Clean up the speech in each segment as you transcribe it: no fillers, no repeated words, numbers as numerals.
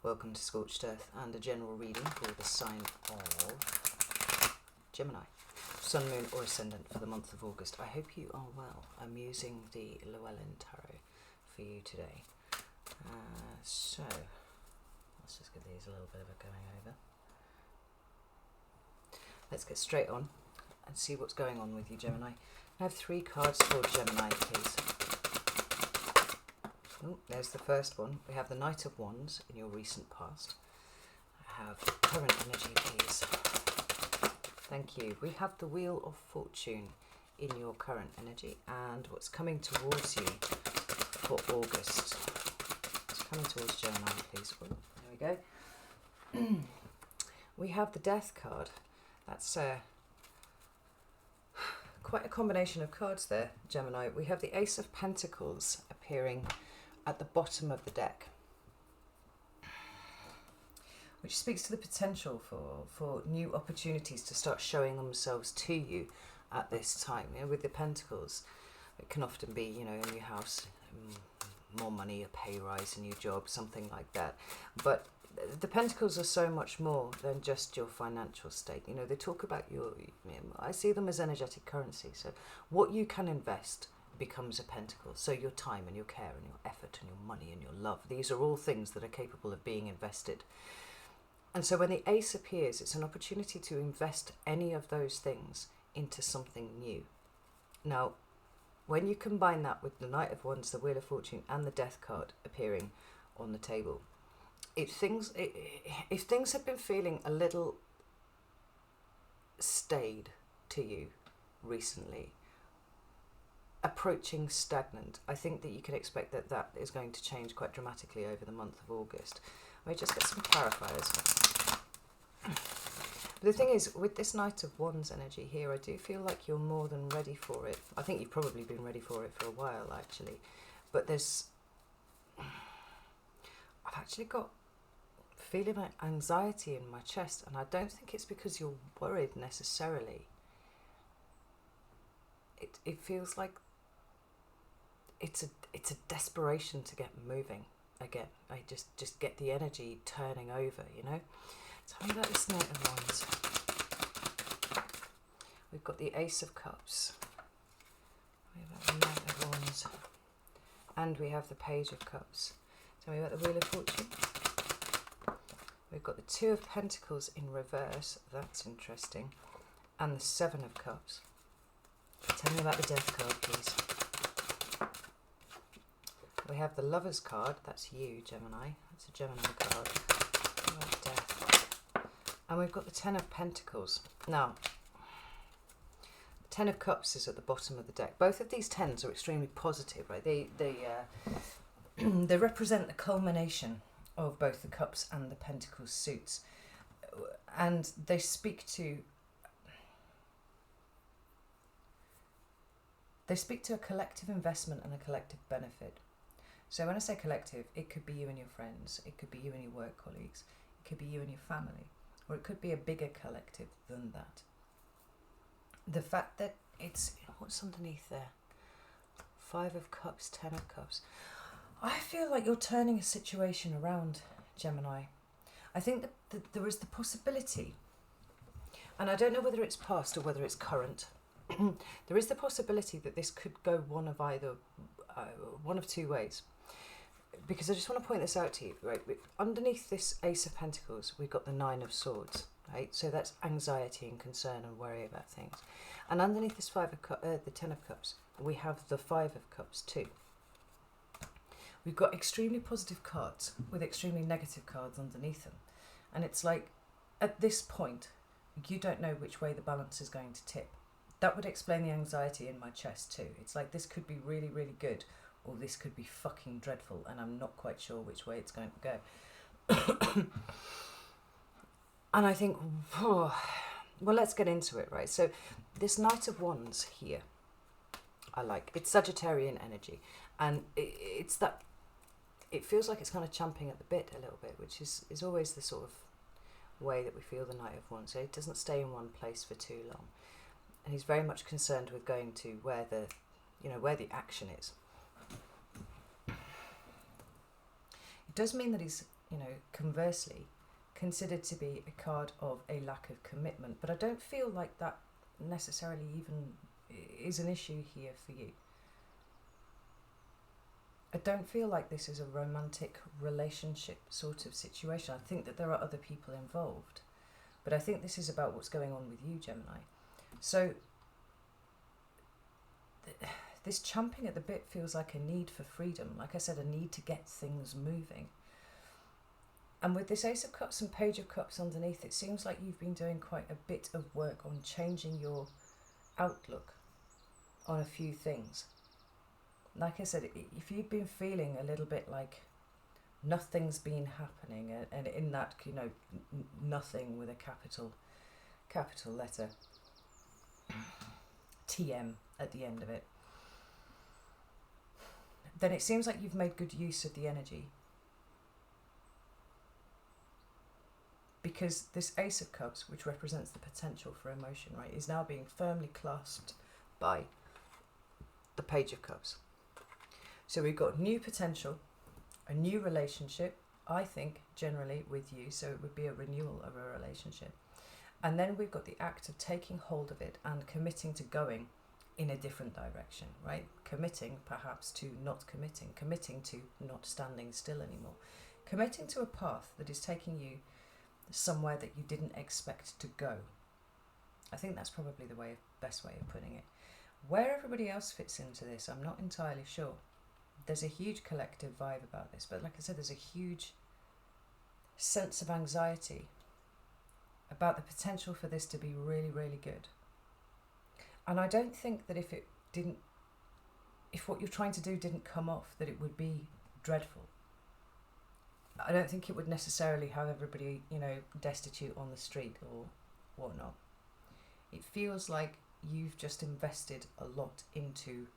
Welcome to Scorched Earth and a general reading for the sign of Gemini, Sun, Moon or Ascendant for the month of August. I hope you are well. I'm using the Llewellyn Tarot for you today. So, let's just give these a little bit of a going over. Let's get straight on and see what's going on with you, Gemini. I have 3 cards for Gemini, please. Oh, there's the first one. We have the Knight of Wands in your recent past. I have current energy, please. Thank you. We have the Wheel of Fortune in your current energy and what's coming towards you for August. What's coming towards Gemini, please. Oh, there we go. We have the Death card. That's quite a combination of cards there, Gemini. We have the Ace of Pentacles appearing at the bottom of the deck, which speaks to the potential for new opportunities to start showing themselves to you at this time. You know, with the Pentacles, it can often be, you know, a new house, more money, a pay rise, a new job, something like that. But the Pentacles are so much more than just your financial state. You know, they talk about I see them as energetic currency. So what you can invest becomes a pentacle. So your time and your care and your effort and your money and your love, these are all things that are capable of being invested. And so when the Ace appears, it's an opportunity to invest any of those things into something new. Now, when you combine that with the Knight of Wands, the Wheel of Fortune and the Death card appearing on the table, if things have been feeling a little staid to you recently, approaching stagnant, I think that you can expect that that is going to change quite dramatically over the month of August. Let me just get some clarifiers. But the thing is, with this Knight of Wands energy here, I do feel like you're more than ready for it. I think you've probably been ready for it for a while, actually. But I've actually got feeling like anxiety in my chest, and I don't think it's because you're worried necessarily. It feels like it's a desperation to get moving again. I just get the energy turning over, you know. Tell me about this Knight of Wands. We've got the Ace of Cups. We have the Knight of Wands, and we have the Page of Cups. Tell me about the Wheel of Fortune. We've got the 2 of Pentacles in reverse. That's interesting, and the 7 of Cups. Tell me about the Death card, please. We have the Lover's card. That's you, Gemini. That's a Gemini card. Death. And we've got the 10 of Pentacles. Now, the 10 of Cups is at the bottom of the deck. Both of these 10s are extremely positive, right? They represent the culmination of both the Cups and the Pentacles suits. And they speak to a collective investment and a collective benefit. So when I say collective, it could be you and your friends, it could be you and your work colleagues, it could be you and your family, or it could be a bigger collective than that. The fact that what's underneath there? 5 of Cups, 10 of Cups. I feel like you're turning a situation around, Gemini. I think that there is the possibility, and I don't know whether it's past or whether it's current, there is the possibility that this could go one of 2 ways. Because I just want to point this out to you, right? Underneath this Ace of Pentacles, we've got the 9 of Swords, right? So that's anxiety and concern and worry about things. And underneath this the 10 of Cups, we have the 5 of Cups too. We've got extremely positive cards with extremely negative cards underneath them. And it's like, at this point, you don't know which way the balance is going to tip. That would explain the anxiety in my chest too. It's like this could be really, really good, or this could be fucking dreadful, and I'm not quite sure which way it's going to go. And I think, well, let's get into it, right? So this Knight of Wands here, it's Sagittarian energy, and it's that, it feels like it's kind of champing at the bit a little bit, which is always the sort of way that we feel the Knight of Wands. So it doesn't stay in one place for too long. And he's very much concerned with going to where the action is. It does mean that he's conversely, considered to be a card of a lack of commitment. But I don't feel like that necessarily even is an issue here for you. I don't feel like this is a romantic relationship sort of situation. I think that there are other people involved, but I think this is about what's going on with you, Gemini. So this champing at the bit feels like a need for freedom. Like I said, a need to get things moving. And with this Ace of Cups and Page of Cups underneath, it seems like you've been doing quite a bit of work on changing your outlook on a few things. Like I said, if you've been feeling a little bit like nothing's been happening, and in that, nothing with a capital letter, TM at the end of it, then it seems like you've made good use of the energy. Because this Ace of Cups, which represents the potential for emotion, right, is now being firmly clasped by the Page of Cups. So we've got new potential, a new relationship, I think, generally with you, so it would be a renewal of a relationship. And then we've got the act of taking hold of it and committing to going in a different direction, right? Committing perhaps to not committing to not standing still anymore, committing to a path that is taking you somewhere that you didn't expect to go. I think that's probably the best way of putting it. Where everybody else fits into this, I'm not entirely sure. There's a huge collective vibe about this, but like I said, there's a huge sense of anxiety about the potential for this to be really, really good. And I don't think that if what you're trying to do didn't come off, that it would be dreadful. I don't think it would necessarily have everybody, destitute on the street or whatnot. It feels like you've just invested a lot into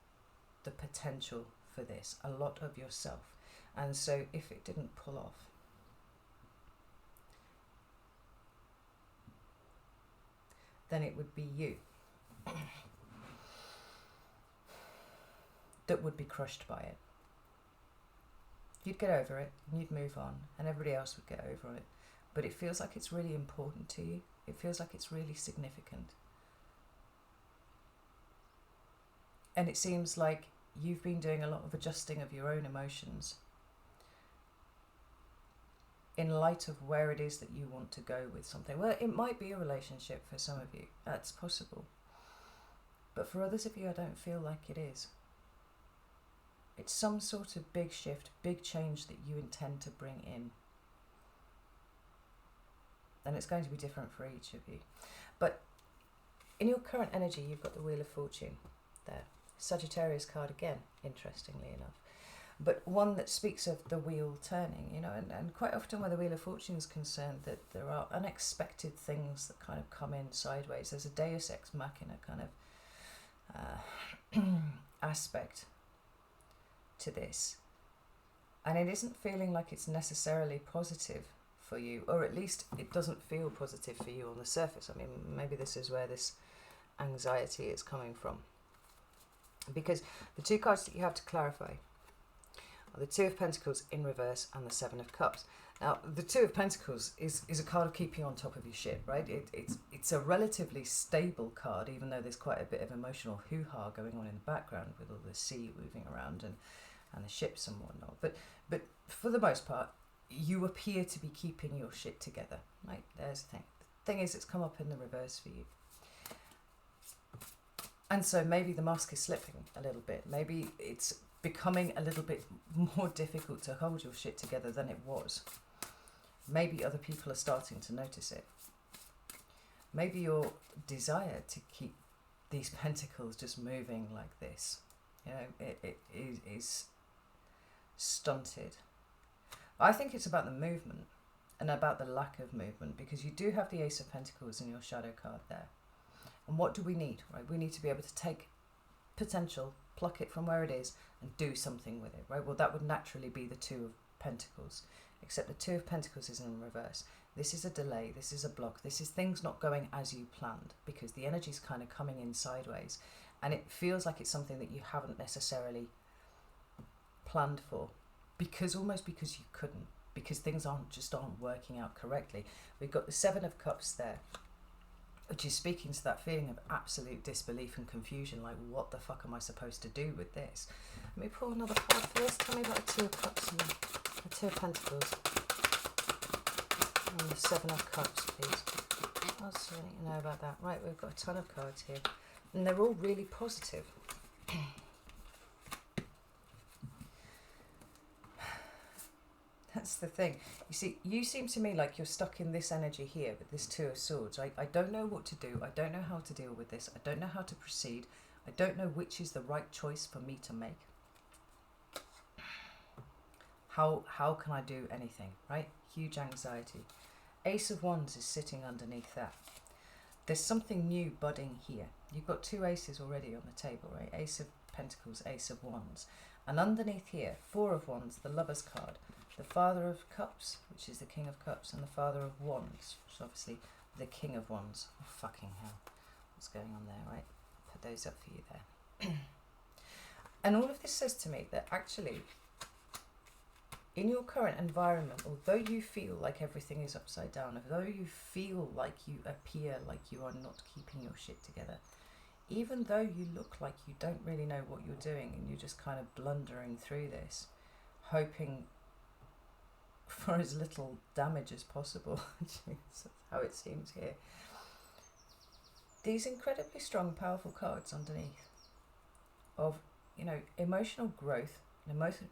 the potential for this, a lot of yourself. And so if it didn't pull off, then it would be you that would be crushed by it. You'd get over it and you'd move on, and everybody else would get over it. But it feels like it's really important to you. It feels like it's really significant. And it seems like you've been doing a lot of adjusting of your own emotions in light of where it is that you want to go with something. Well, it might be a relationship for some of you. That's possible. But for others of you, I don't feel like it is. It's some sort of big shift, big change that you intend to bring in. And it's going to be different for each of you. But in your current energy, you've got the Wheel of Fortune there. Sagittarius card again, interestingly enough. But one that speaks of the wheel turning, and quite often where the Wheel of Fortune is concerned, that there are unexpected things that kind of come in sideways. There's a Deus Ex Machina kind of aspect to this. And it isn't feeling like it's necessarily positive for you, or at least it doesn't feel positive for you on the surface. I mean, maybe this is where this anxiety is coming from. Because the two cards that you have to clarify are the Two of Pentacles in reverse and the Seven of Cups. Now, the Two of Pentacles is a card of keeping on top of your shit, right? It's a relatively stable card, even though there's quite a bit of emotional hoo-ha going on in the background with all the sea moving around and the ships and whatnot. But for the most part, you appear to be keeping your shit together, right? There's the thing. The thing is, it's come up in the reverse for you. And so maybe the mask is slipping a little bit. Maybe it's becoming a little bit more difficult to hold your shit together than it was. Maybe other people are starting to notice it. Maybe your desire to keep these pentacles just moving like this, it is stunted. I think it's about the movement and about the lack of movement, because you do have the Ace of Pentacles in your shadow card there. And what do we need, right? We need to be able to take potential, pluck it from where it is, and do something with it, right? Well, that would naturally be the Two of Pentacles, except the Two of Pentacles is in reverse. This is a delay, this is a block, this is things not going as you planned, because the energy's kind of coming in sideways, and it feels like it's something that you haven't necessarily planned for, because you couldn't, because things aren't working out correctly. We've got the Seven of Cups there, which is speaking to that feeling of absolute disbelief and confusion, like, what the fuck am I supposed to do with this? Let me pull another card for this. Tell me about the Two of Cups and the Two of Pentacles. And the Seven of Cups, please. I'll see what you know about that. Right, we've got a ton of cards here. And they're all really positive. That's the thing. You see, you seem to me like you're stuck in this energy here with this Two of Swords. I don't know what to do. I don't know how to deal with this. I don't know how to proceed. I don't know which is the right choice for me to make. How can I do anything, right? Huge anxiety. Ace of Wands is sitting underneath that. There's something new budding here. You've got two aces already on the table, right? Ace of Pentacles, Ace of Wands. And underneath here, Four of Wands, the Lover's card. The Father of Cups, which is the King of Cups, and the Father of Wands, which is obviously the King of Wands. Oh, fucking hell. What's going on there, right? Put those up for you there. And all of this says to me that actually, in your current environment, although you feel like everything is upside down, although you feel like you appear like you are not keeping your shit together, even though you look like you don't really know what you're doing and you're just kind of blundering through this, hoping for as little damage as possible, that's how it seems here. These incredibly strong, powerful cards underneath of, you know, emotional growth,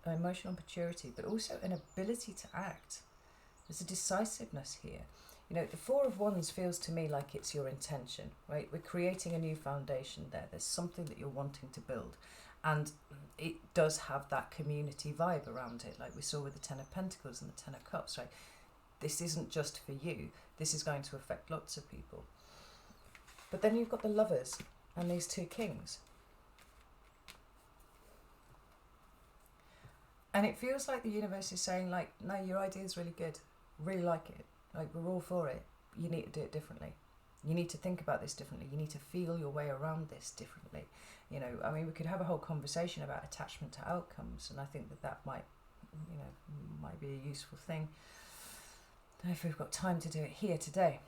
emotional maturity, but also an ability to act. There's a decisiveness here. You know, the Four of Wands feels to me like it's your intention, right? We're creating a new foundation there. There's something that you're wanting to build. And it does have that community vibe around it, like we saw with the Ten of Pentacles and the Ten of Cups, right? This isn't just for you. This is going to affect lots of people. But then you've got the Lovers and these two Kings. And it feels like the universe is saying, like, no, your idea is really good. Really like it. Like, we're all for it. You need to do it differently. You need to think about this differently. You need to feel your way around this differently. You know, I mean, we could have a whole conversation about attachment to outcomes, and I think that might, you know, might be a useful thing. I don't know if we've got time to do it here today.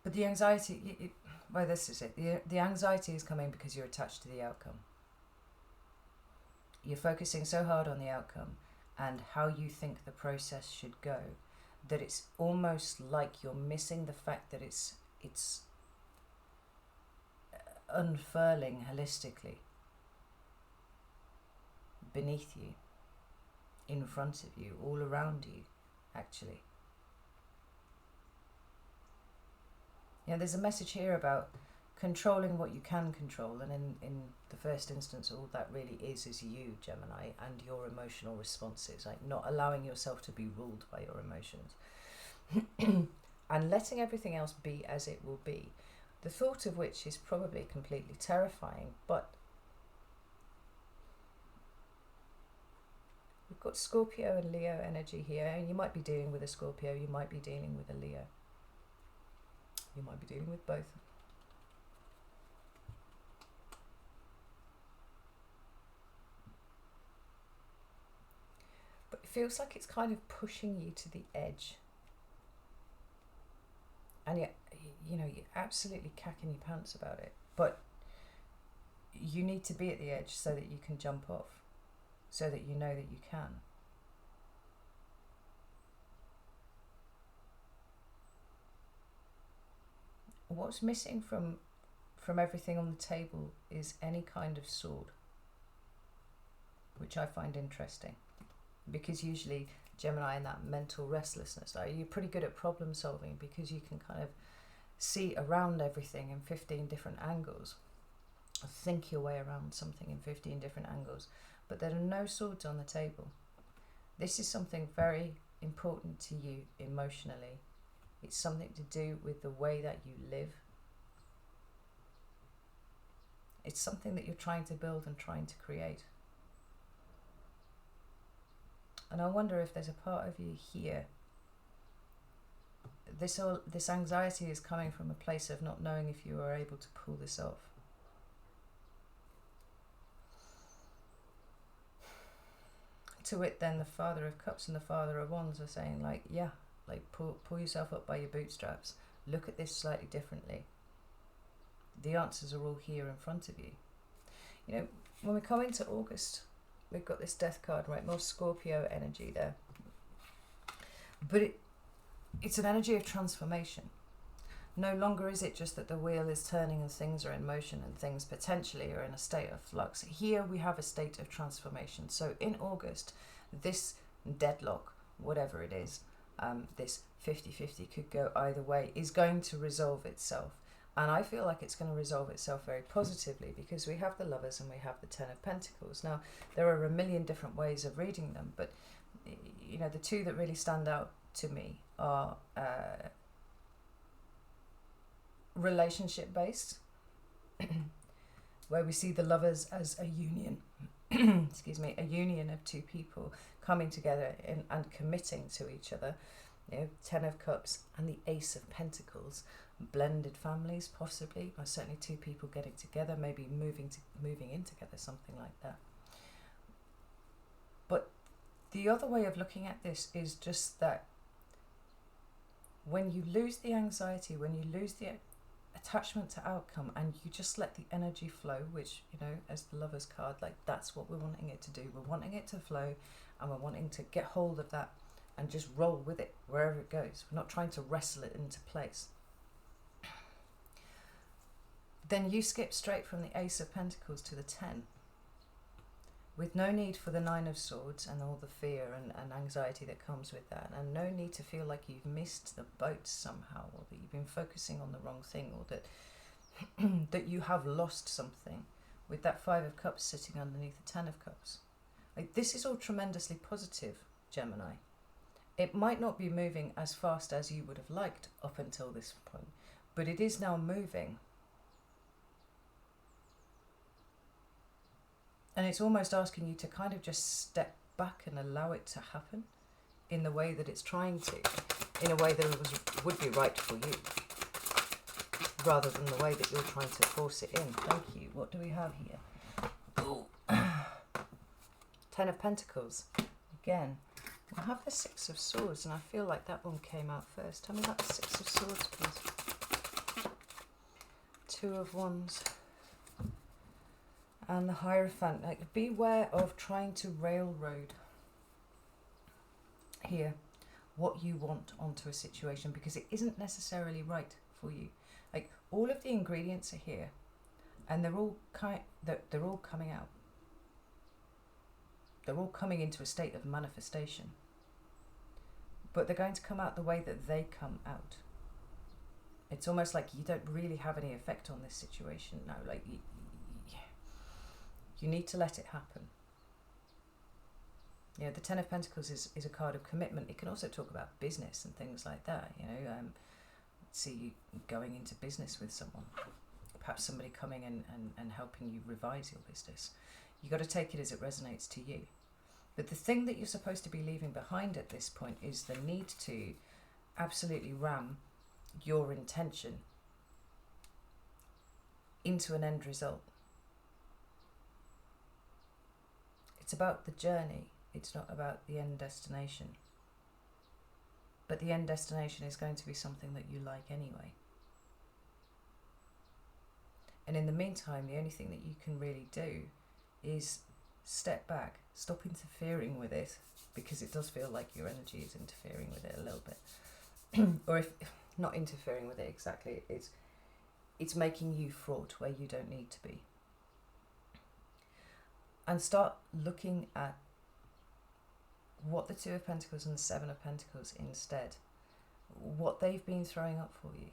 But the anxiety, well, this is it. The anxiety is coming because you're attached to the outcome. You're focusing so hard on the outcome and how you think the process should go that it's almost like you're missing the fact that it's unfurling holistically beneath you, in front of you, all around you, actually. You know, there's a message here about controlling what you can control, and in the first instance all that really is you, Gemini, and your emotional responses, like not allowing yourself to be ruled by your emotions and letting everything else be as it will be, the thought of which is probably completely terrifying. But we've got Scorpio and Leo energy here, and you might be dealing with a Scorpio, you might be dealing with a Leo, you might be dealing with both. But it feels like it's kind of pushing you to the edge. And yet, you know, you're absolutely cacking your pants about it. But you need to be at the edge so that you can jump off, so that you know that you can. What's missing from everything on the table is any kind of sword, which I find interesting, because usually Gemini and that mental restlessness, like, you're pretty good at problem solving because you can kind of see around everything in 15 different angles, or think your way around something in 15 different angles, but there are no swords on the table. This is something very important to you emotionally. It's something to do with the way that you live. It's something that you're trying to build and trying to create. And I wonder if there's a part of you here, this anxiety is coming from a place of not knowing if you are able to pull this off. to it, then the Father of Cups and the Father of Wands are saying, like, yeah, like pull yourself up by your bootstraps. Look at this slightly differently. The answers are all here in front of you. You know, when we come into August, we've got this Death card, right? More Scorpio energy there. But it's an energy of transformation. No longer is it just that the wheel is turning and things are in motion and things potentially are in a state of flux. Here we have a state of transformation. So in August, this deadlock, whatever it is, this 50-50 could go either way, is going to resolve itself. And I feel like it's going to resolve itself very positively, because we have the Lovers and we have the Ten of Pentacles. Now, there are a million different ways of reading them, but you know, the two that really stand out to me are relationship based, where we see the Lovers as a union excuse me, a union of two people coming together and committing to each other. You know, Ten of Cups and the Ace of Pentacles, blended families possibly, or certainly two people getting together, maybe moving in together, something like that. But the other way of looking at this is just that when you lose the anxiety, when you lose the attachment to outcome, and you just let the energy flow, which, you know, as the Lovers card, like, that's what we're wanting it to do. We're wanting it to flow, and we're wanting to get hold of that and just roll with it wherever it goes. We're not trying to wrestle it into place. Then you skip straight from the Ace of Pentacles to the 10, with no need for the Nine of Swords and all the fear and anxiety that comes with that, and no need to feel like you've missed the boat somehow, or that you've been focusing on the wrong thing, or that that you have lost something, with that Five of Cups sitting underneath the Ten of Cups. Like, this is all tremendously positive, Gemini. It might not be moving as fast as you would have liked up until this point, but it is now moving. And it's almost asking you to kind of just step back and allow it to happen in the way that it's trying to, in a way that would be right for you, rather than the way that you're trying to force it in. Thank you. What do we have here? Oh. Ten of Pentacles. Again, I have the Six of Swords, and I feel like that one came out first. Tell me about the Six of Swords, please. Two of Wands. And the Hierophant. Like, beware of trying to railroad here what you want onto a situation, because it isn't necessarily right for you. Like, all of the ingredients are here, and they're all coming out. They're all coming into a state of manifestation, but they're going to come out the way that they come out. It's almost like you don't really have any effect on this situation now. Like, you need to let it happen. You know, the Ten of Pentacles is a card of commitment. It can also talk about business and things like that. You know, see you going into business with someone, perhaps somebody coming and helping you revise your business. You've got to take it as it resonates to you. But the thing that you're supposed to be leaving behind at this point is the need to absolutely ram your intention into an end result. It's about the journey. It's not about the end destination. But the end destination is going to be something that you like anyway. And in the meantime, the only thing that you can really do is step back, stop interfering with it, because it does feel like your energy is interfering with it a little bit. Or if not interfering with it exactly, it's making you fraught where you don't need to be. And start looking at what the Two of Pentacles and the Seven of Pentacles instead, what they've been throwing up for you.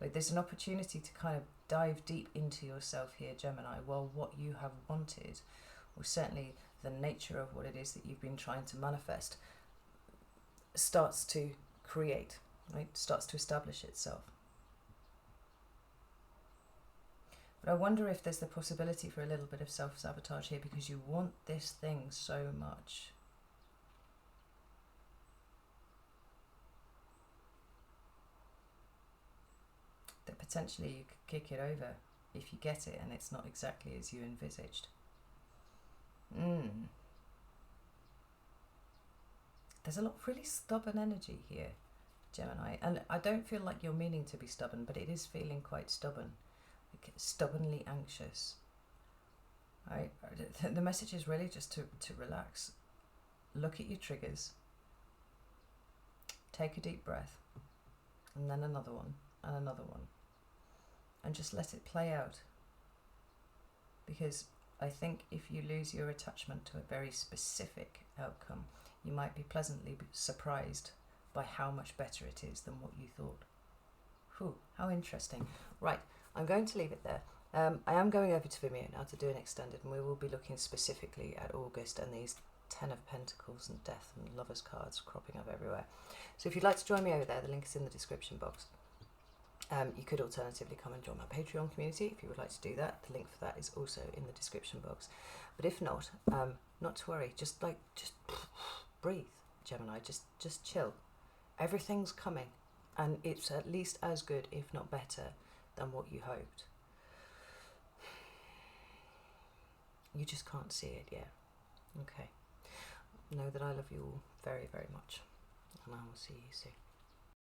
Like, there's an opportunity to kind of dive deep into yourself here, Gemini. Well, what you have wanted, or certainly the nature of what it is that you've been trying to manifest, starts to create, right? Starts to establish itself. But I wonder if there's the possibility for a little bit of self-sabotage here, because you want this thing so much. That potentially you could kick it over if you get it and it's not exactly as you envisaged. There's a lot of really stubborn energy here, Gemini, and I don't feel like you're meaning to be stubborn, but it is feeling quite stubborn, like stubbornly anxious. Right? The message is really just to relax, look at your triggers, take a deep breath, and then another one, and another one, and just let it play out. Because I think if you lose your attachment to a very specific outcome, you might be pleasantly surprised by how much better it is than what you thought. Whew, how interesting. Right, I'm going to leave it there. I am going over to Vimeo now to do an extended, and we will be looking specifically at August and these 10 of Pentacles and Death and Lovers cards cropping up everywhere. So if you'd like to join me over there, the link is in the description box. You could alternatively come and join my Patreon community if you would like to do that. The link for that is also in the description box. But if not, not to worry. Just breathe, Gemini. Just chill. Everything's coming, and it's at least as good, if not better, than what you hoped. You just can't see it yet. Okay. Know that I love you all very, very much, and I will see you soon.